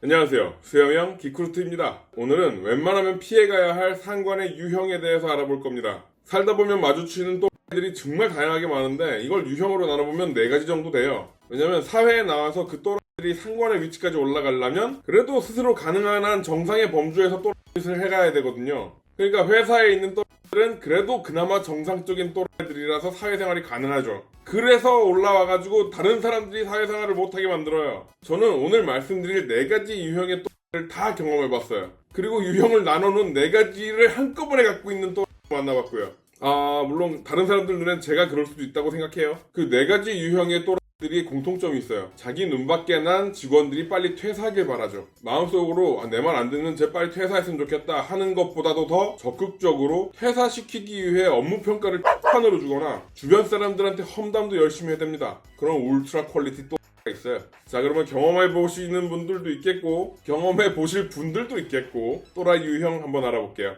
안녕하세요. 수영형 기쿠루트입니다. 오늘은 웬만하면 피해가야 할 상관의 유형에 대해서 알아볼 겁니다. 살다 보면 마주치는 또라이들이 정말 다양하게 많은데 이걸 유형으로 나눠보면 4가지 정도 돼요. 왜냐면 사회에 나와서 그 또라이들이 상관의 위치까지 올라가려면 그래도 스스로 가능한 한 정상의 범주에서 또라이짓을 해가야 되거든요. 그러니까 회사에 있는 또라이들은 그래도 그나마 정상적인 또라이들이라서 사회생활이 가능하죠. 그래서 올라와가지고 다른 사람들이 사회생활을 못하게 만들어요. 저는 오늘 말씀드릴 4가지 유형의 또라이를 다 경험해봤어요. 그리고 유형을 나눠놓은 4가지를 한꺼번에 갖고 있는 또라이를 만나봤고요. 물론 다른 사람들 눈엔 제가 그럴 수도 있다고 생각해요. 그 4가지 유형의 또라이들이 공통점이 있어요. 자기 눈밖에 난 직원들이 빨리 퇴사하길 바라죠. 마음속으로 내 말 안 듣는 쟤 빨리 퇴사했으면 좋겠다 하는 것보다도 더 적극적으로 퇴사시키기 위해 업무 평가를 판으로 주거나 주변 사람들한테 험담도 열심히 해야 됩니다. 그런 울트라 퀄리티 또라이가 있어요. 자, 그러면 경험해 보시는 분들도 있겠고 경험해 보실 분들도 있겠고 또라이 유형 한번 알아볼게요.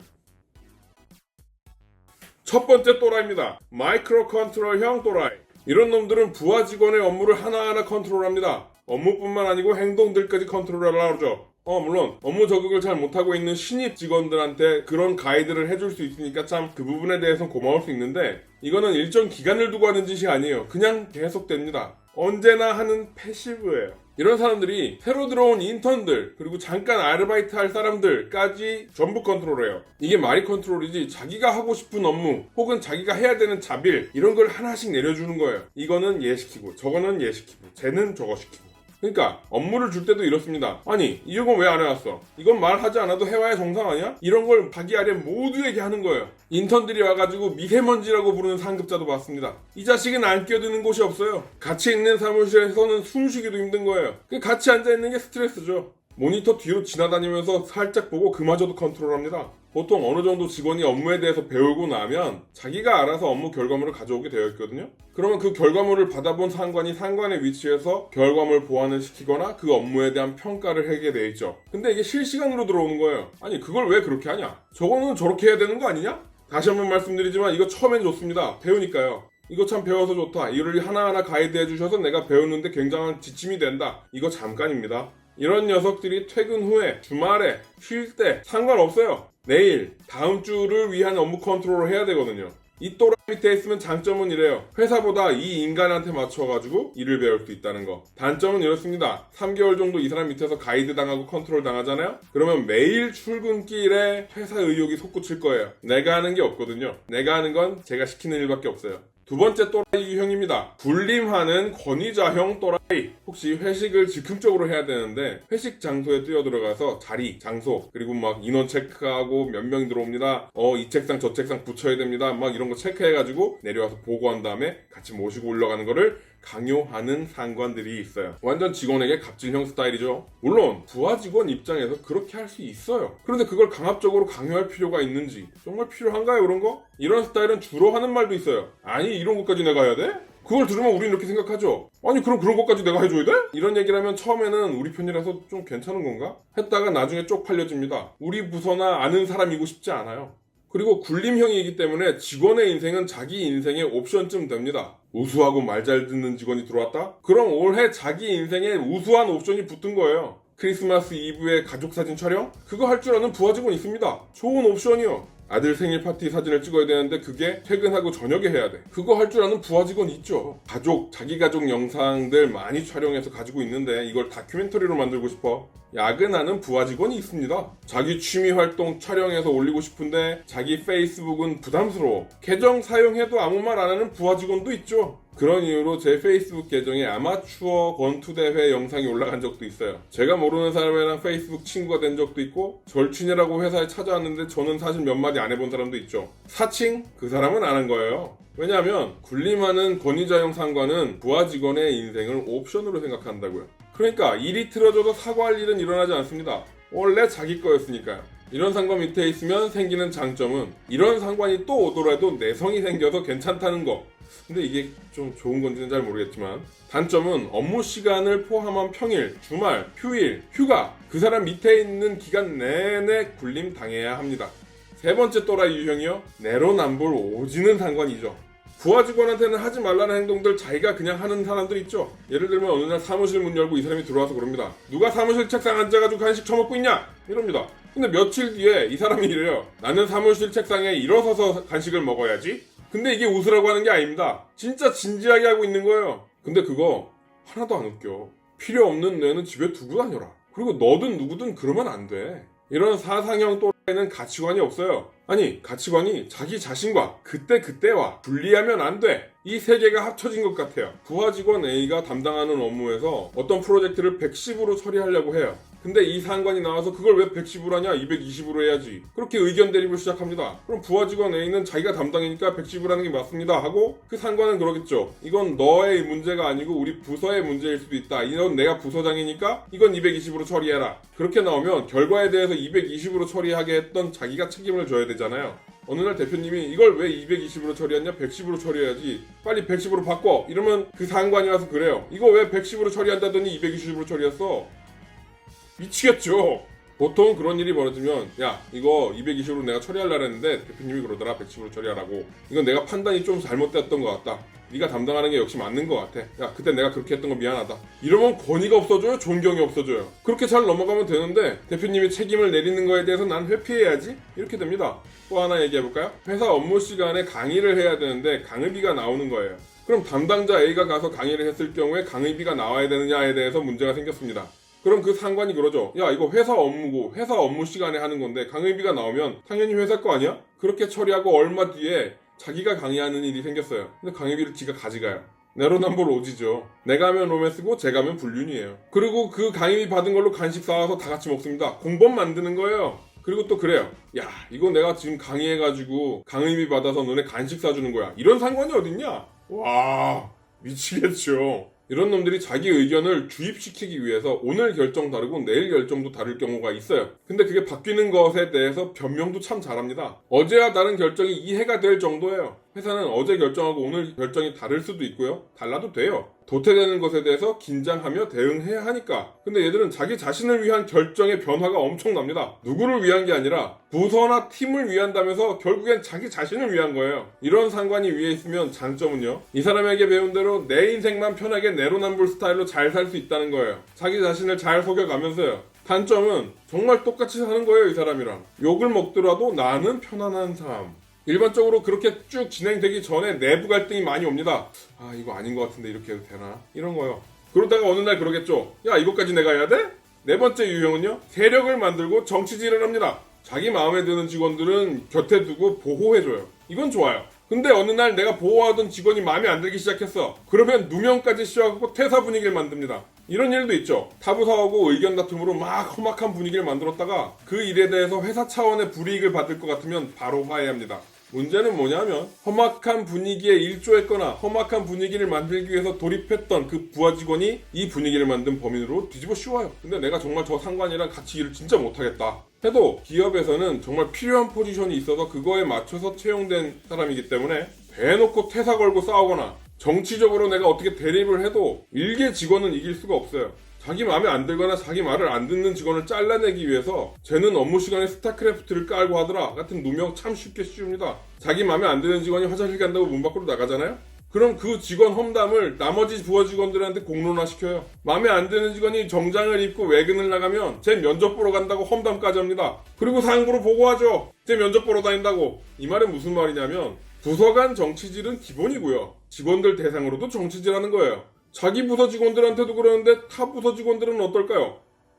첫 번째 또라이입니다. 마이크로 컨트롤형 또라이. 이런 놈들은 부하 직원의 업무를 하나하나 컨트롤합니다. 업무뿐만 아니고 행동들까지 컨트롤하려고 하죠. 물론 업무 적응을 잘 못하고 있는 신입 직원들한테 그런 가이드를 해줄 수 있으니까 참 그 부분에 대해서는 고마울 수 있는데 이거는 일정 기간을 두고 하는 짓이 아니에요. 그냥 계속됩니다. 언제나 하는 패시브예요. 이런 사람들이 새로 들어온 인턴들 그리고 잠깐 아르바이트 할 사람들까지 전부 컨트롤해요. 이게 말이 컨트롤이지 자기가 하고 싶은 업무 혹은 자기가 해야 되는 자빌 이런 걸 하나씩 내려주는 거예요. 이거는 얘 시키고 저거는 얘 시키고 쟤는 저거 시키고. 그러니까 업무를 줄 때도 이렇습니다. 아니 이건 왜 안 해왔어? 이건 말하지 않아도 해와야 정상 아니야? 이런 걸 자기 아래 모두에게 하는 거예요. 인턴들이 와가지고 미세먼지라고 부르는 상급자도 봤습니다. 이 자식은 안 끼어드는 곳이 없어요. 같이 있는 사무실에서는 숨쉬기도 힘든 거예요. 같이 앉아있는 게 스트레스죠. 모니터 뒤로 지나다니면서 살짝 보고 그마저도 컨트롤합니다. 보통 어느 정도 직원이 업무에 대해서 배우고 나면 자기가 알아서 업무 결과물을 가져오게 되어 있거든요. 그러면 그 결과물을 받아본 상관이 상관의 위치에서 결과물 보완을 시키거나 그 업무에 대한 평가를 하게 되어 있죠. 근데 이게 실시간으로 들어오는 거예요. 아니 그걸 왜 그렇게 하냐? 저거는 저렇게 해야 되는 거 아니냐? 다시 한번 말씀드리지만 이거 처음엔 좋습니다. 배우니까요. 이거 참 배워서 좋다. 이를 하나하나 가이드 해주셔서 내가 배우는데 굉장한 지침이 된다. 이거 잠깐입니다. 이런 녀석들이 퇴근 후에 주말에 쉴 때 상관없어요. 내일 다음 주를 위한 업무 컨트롤을 해야 되거든요. 이 또라이 밑에 있으면 장점은 이래요. 회사보다 이 인간한테 맞춰가지고 일을 배울 수 있다는 거. 단점은 이렇습니다. 3개월 정도 이 사람 밑에서 가이드 당하고 컨트롤 당하잖아요. 그러면 매일 출근길에 회사 의욕이 솟구칠 거예요. 내가 하는 게 없거든요. 내가 하는 건 제가 시키는 일밖에 없어요. 두 번째 또라이 유형입니다. 군림하는 권위자형 또라이. 혹시 회식을 즉흥적으로 해야 되는데 회식 장소에 뛰어들어가서 자리, 장소, 그리고 막 인원 체크하고 몇 명이 들어옵니다. 이 책상 저 책상 붙여야 됩니다. 막 이런 거 체크해가지고 내려와서 보고한 다음에 같이 모시고 올라가는 거를 강요하는 상관들이 있어요. 완전 직원에게 갑질형 스타일이죠. 물론 부하 직원 입장에서 그렇게 할 수 있어요. 그런데 그걸 강압적으로 강요할 필요가 있는지 정말 필요한가요 그런 거? 이런 스타일은 주로 하는 말도 있어요. 아니 이런 것까지 내가 해야 돼? 그걸 들으면 우린 이렇게 생각하죠. 아니 그럼 그런 것까지 내가 해줘야 돼? 이런 얘기를 하면 처음에는 우리 편이라서 좀 괜찮은 건가? 했다가 나중에 쪽팔려집니다. 우리 부서나 아는 사람이고 싶지 않아요. 그리고 군림형이기 때문에 직원의 인생은 자기 인생의 옵션쯤 됩니다. 우수하고 말 잘 듣는 직원이 들어왔다? 그럼 올해 자기 인생에 우수한 옵션이 붙은 거예요. 크리스마스 이브에 가족사진 촬영? 그거 할 줄 아는 부하 직원 있습니다. 좋은 옵션이요. 아들 생일 파티 사진을 찍어야 되는데 그게 퇴근하고 저녁에 해야 돼. 그거 할 줄 아는 부하 직원 있죠. 자기 가족 영상들 많이 촬영해서 가지고 있는데 이걸 다큐멘터리로 만들고 싶어. 야근하는 부하 직원이 있습니다. 자기 취미 활동 촬영해서 올리고 싶은데 자기 페이스북은 부담스러워. 계정 사용해도 아무 말 안 하는 부하 직원도 있죠. 그런 이유로 제 페이스북 계정에 아마추어 권투대회 영상이 올라간 적도 있어요. 제가 모르는 사람이랑 페이스북 친구가 된 적도 있고 절친이라고 회사에 찾아왔는데 저는 사실 몇 마디 안 해본 사람도 있죠. 사칭? 그 사람은 안 한 거예요. 왜냐하면 군림하는 권위자형 상관은 부하 직원의 인생을 옵션으로 생각한다고요. 그러니까 일이 틀어져도 사과할 일은 일어나지 않습니다. 원래 자기 거였으니까요. 이런 상관 밑에 있으면 생기는 장점은 이런 상관이 또 오더라도 내성이 생겨서 괜찮다는 거. 근데 이게 좀 좋은 건지는 잘 모르겠지만 단점은 업무 시간을 포함한 평일, 주말, 휴일, 휴가 그 사람 밑에 있는 기간 내내 군림 당해야 합니다. 세 번째 또라이 유형이요. 내로남불 오지는 상관이죠. 부하 직원한테는 하지 말라는 행동들 자기가 그냥 하는 사람들 있죠. 예를 들면 어느 날 사무실 문 열고 이 사람이 들어와서 그럽니다. 누가 사무실 책상 앉아가지고 간식 처먹고 있냐? 이럽니다. 근데 며칠 뒤에 이 사람이 이래요. 나는 사무실 책상에 일어서서 간식을 먹어야지. 근데 이게 웃으라고 하는 게 아닙니다. 진짜 진지하게 하고 있는 거예요. 근데 그거 하나도 안 웃겨. 필요 없는 뇌는 집에 두고 다녀라. 그리고 너든 누구든 그러면 안 돼. 이런 사상형 또라이는 가치관이 없어요. 아니, 가치관이 자기 자신과 그때와 분리하면 안 돼. 이 세 개가 합쳐진 것 같아요. 부하 직원 A가 담당하는 업무에서 어떤 프로젝트를 110으로 처리하려고 해요. 근데 이 상관이 나와서 그걸 왜 110으로 하냐? 220으로 해야지. 그렇게 의견 대립을 시작합니다. 그럼 부하 직원 A는 자기가 담당이니까 110으로 하는 게 맞습니다 하고 그 상관은 그러겠죠. 이건 너의 문제가 아니고 우리 부서의 문제일 수도 있다. 이건 내가 부서장이니까 이건 220으로 처리해라. 그렇게 나오면 결과에 대해서 220으로 처리하게 했던 자기가 책임을 져야 되잖아요. 어느 날 대표님이 이걸 왜 220으로 처리했냐? 110으로 처리해야지. 빨리 110으로 바꿔. 이러면 그 상관이 와서 그래요. 이거 왜 110으로 처리한다더니 220으로 처리했어? 미치겠죠. 보통 그런 일이 벌어지면 야 이거 220으로 내가 처리하려고 했는데 대표님이 그러더라 110으로 처리하라고. 이건 내가 판단이 좀 잘못됐던 것 같다. 네가 담당하는 게 역시 맞는 것 같아. 야 그때 내가 그렇게 했던 거 미안하다. 이러면 권위가 없어져요? 존경이 없어져요? 그렇게 잘 넘어가면 되는데 대표님이 책임을 내리는 거에 대해서 난 회피해야지? 이렇게 됩니다. 또 하나 얘기해볼까요? 회사 업무 시간에 강의를 해야 되는데 강의비가 나오는 거예요. 그럼 담당자 A가 가서 강의를 했을 경우에 강의비가 나와야 되느냐에 대해서 문제가 생겼습니다. 그럼 그 상관이 그러죠. 야 이거 회사 업무고 회사 업무 시간에 하는 건데 강의비가 나오면 당연히 회사 거 아니야? 그렇게 처리하고 얼마 뒤에 자기가 강의하는 일이 생겼어요. 근데 강의비를 지가 가져가요. 내로남불 오지죠. 내가 하면 로맨스고 제가 하면 불륜이에요. 그리고 그 강의비 받은 걸로 간식 사와서 다 같이 먹습니다. 공범 만드는 거예요. 그리고 또 그래요. 야 이거 내가 지금 강의해가지고 강의비 받아서 너네 간식 사주는 거야. 이런 상관이 어딨냐? 와 미치겠죠. 이런 놈들이 자기 의견을 주입시키기 위해서 오늘 결정 다르고 내일 결정도 다를 경우가 있어요. 근데 그게 바뀌는 것에 대해서 변명도 참 잘합니다. 어제와 다른 결정이 이해가 될 정도예요. 회사는 어제 결정하고 오늘 결정이 다를 수도 있고요. 달라도 돼요. 도태되는 것에 대해서 긴장하며 대응해야 하니까. 근데 얘들은 자기 자신을 위한 결정의 변화가 엄청납니다. 누구를 위한 게 아니라 부서나 팀을 위한다면서 결국엔 자기 자신을 위한 거예요. 이런 상관이 위에 있으면 장점은요. 이 사람에게 배운 대로 내 인생만 편하게 내로남불 스타일로 잘 살 수 있다는 거예요. 자기 자신을 잘 속여가면서요. 단점은 정말 똑같이 사는 거예요. 이 사람이랑. 욕을 먹더라도 나는 편안한 삶. 일반적으로 그렇게 쭉 진행되기 전에 내부 갈등이 많이 옵니다. 아 이거 아닌 것 같은데 이렇게 해도 되나? 이런 거요. 그러다가 어느 날 그러겠죠. 야 이것까지 내가 해야 돼? 네 번째 유형은요. 세력을 만들고 정치질을 합니다. 자기 마음에 드는 직원들은 곁에 두고 보호해줘요. 이건 좋아요. 근데 어느 날 내가 보호하던 직원이 마음에 안 들기 시작했어. 그러면 누명까지 씌워갖고 퇴사 분위기를 만듭니다. 이런 일도 있죠. 타부서하고 의견 다툼으로 막 험악한 분위기를 만들었다가 그 일에 대해서 회사 차원의 불이익을 받을 것 같으면 바로 화해합니다. 문제는 뭐냐면 험악한 분위기에 일조했거나 험악한 분위기를 만들기 위해서 돌입했던 그 부하 직원이 이 분위기를 만든 범인으로 뒤집어 씌워요. 근데 내가 정말 저 상관이랑 같이 일을 진짜 못하겠다 해도 기업에서는 정말 필요한 포지션이 있어서 그거에 맞춰서 채용된 사람이기 때문에 대놓고 퇴사 걸고 싸우거나 정치적으로 내가 어떻게 대립을 해도 일개 직원은 이길 수가 없어요. 자기 마음에 안 들거나 자기 말을 안 듣는 직원을 잘라내기 위해서 쟤는 업무 시간에 스타크래프트를 깔고 하더라 같은 누명 참 쉽게 씌웁니다. 자기 마음에 안 드는 직원이 화장실 간다고 문 밖으로 나가잖아요? 그럼 그 직원 험담을 나머지 부하 직원들한테 공론화시켜요. 마음에 안 드는 직원이 정장을 입고 외근을 나가면 쟤 면접 보러 간다고 험담까지 합니다. 그리고 상부로 보고하죠. 쟤 면접 보러 다닌다고. 이 말은 무슨 말이냐면 부서 간 정치질은 기본이고요. 직원들 대상으로도 정치질하는 거예요. 자기 부서 직원들한테도 그러는데 타 부서 직원들은 어떨까요?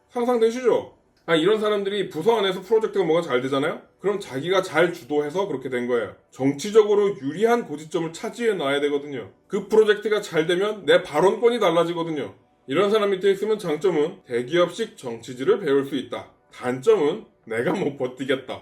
상상되시죠? 이런 사람들이 부서 안에서 프로젝트가 뭐가 잘 되잖아요? 그럼 자기가 잘 주도해서 그렇게 된 거예요. 정치적으로 유리한 고지점을 차지해 놔야 되거든요. 그 프로젝트가 잘 되면 내 발언권이 달라지거든요. 이런 사람 밑에 있으면 장점은 대기업식 정치질을 배울 수 있다. 단점은 내가 못 버티겠다.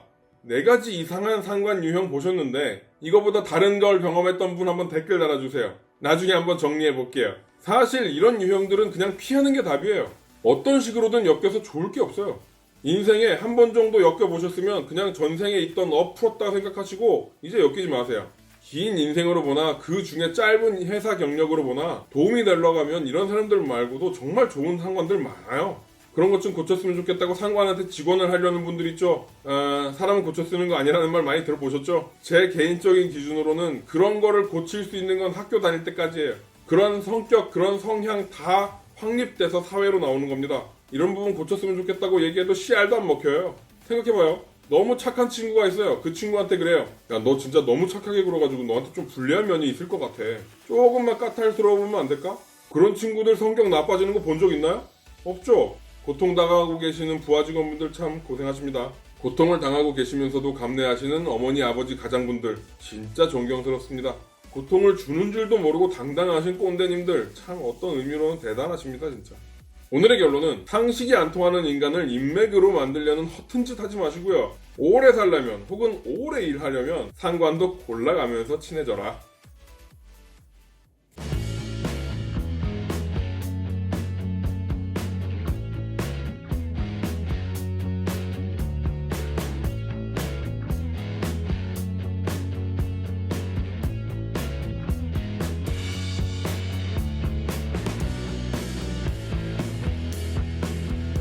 4가지 이상한 상관 유형 보셨는데 이거보다 다른 걸 경험했던 분 한번 댓글 달아주세요. 나중에 한번 정리해 볼게요. 사실 이런 유형들은 그냥 피하는 게 답이에요. 어떤 식으로든 엮여서 좋을 게 없어요. 인생에 한 번 정도 엮여보셨으면 그냥 전생에 있던 풀었다 생각하시고 이제 엮이지 마세요. 긴 인생으로 보나 그 중에 짧은 회사 경력으로 보나 도움이 되려고 하면 이런 사람들 말고도 정말 좋은 상관들 많아요. 그런 것 좀 고쳤으면 좋겠다고 상관한테 직원을 하려는 분들 있죠. 사람은 고쳐 쓰는 거 아니라는 말 많이 들어보셨죠? 제 개인적인 기준으로는 그런 거를 고칠 수 있는 건 학교 다닐 때까지예요. 그런 성격, 그런 성향 다 확립돼서 사회로 나오는 겁니다. 이런 부분 고쳤으면 좋겠다고 얘기해도 씨알도 안 먹혀요. 생각해봐요. 너무 착한 친구가 있어요. 그 친구한테 그래요. 야, 너 진짜 너무 착하게 굴어가지고 너한테 좀 불리한 면이 있을 것 같아. 조금만 까탈스러워 보면 안 될까? 그런 친구들 성격 나빠지는 거 본 적 있나요? 없죠? 고통당하고 계시는 부하 직원분들 참 고생하십니다. 고통을 당하고 계시면서도 감내하시는 어머니, 아버지, 가장분들 진짜 존경스럽습니다. 고통을 주는 줄도 모르고 당당하신 꼰대님들 참 어떤 의미로는 대단하십니다 진짜. 오늘의 결론은 상식이 안 통하는 인간을 인맥으로 만들려는 허튼 짓 하지 마시고요. 오래 살려면 혹은 오래 일하려면 상관도 골라가면서 친해져라.